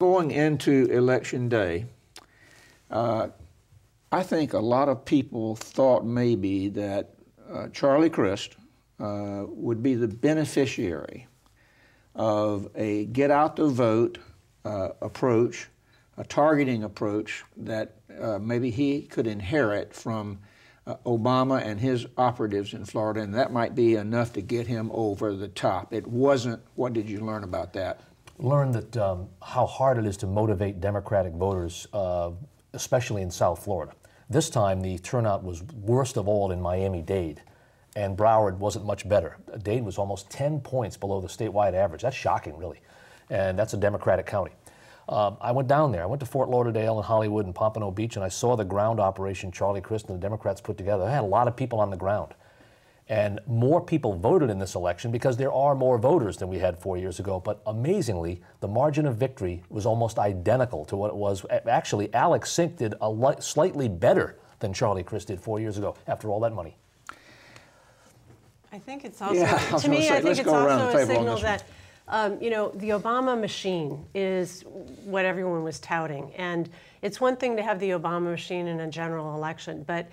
going into Election Day, I think a lot of people thought maybe that Charlie Crist would be the beneficiary of a get out the vote approach, a targeting approach that maybe he could inherit from Obama and his operatives in Florida, and that might be enough to get him over the top. It wasn't. What did you learn about that? Learned that how hard it is to motivate Democratic voters, especially in South Florida. This time the turnout was worst of all in Miami-Dade, and Broward wasn't much better. Dade was almost 10 points below the statewide average. That's shocking, really, and that's a Democratic county. I went down there. I went to Fort Lauderdale and Hollywood and Pompano Beach, and I saw the ground operation Charlie Crist and the Democrats put together. They had a lot of people on the ground. And more people voted in this election because there are more voters than we had 4 years ago. But amazingly, the margin of victory was almost identical to what it was. Actually, Alex Sink did slightly better than Charlie Crist did 4 years ago after all that money. I think it's also, to me, I think it's also a signal that, you know, the Obama machine is what everyone was touting. And it's one thing to have the Obama machine in a general election, but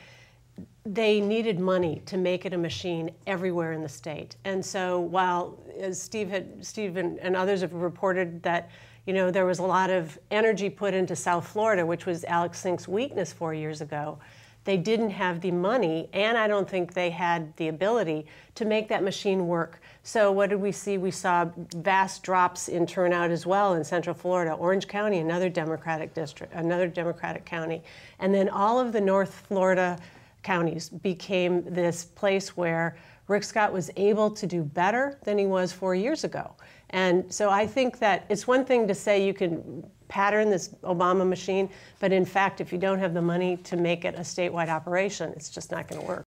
they needed money to make it a machine everywhere in the state. And so while, as Steve and others have reported that, you know, there was a lot of energy put into South Florida, which was Alex Sink's weakness 4 years ago, they didn't have the money, and I don't think they had the ability to make that machine work. So what did we see? We saw vast drops in turnout as well in Central Florida. Orange County, another Democratic district, another Democratic county. And then all of the North Florida counties became this place where Rick Scott was able to do better than he was 4 years ago. And so I think that it's one thing to say you can pattern this Obama machine, but in fact, if you don't have the money to make it a statewide operation, it's just not going to work.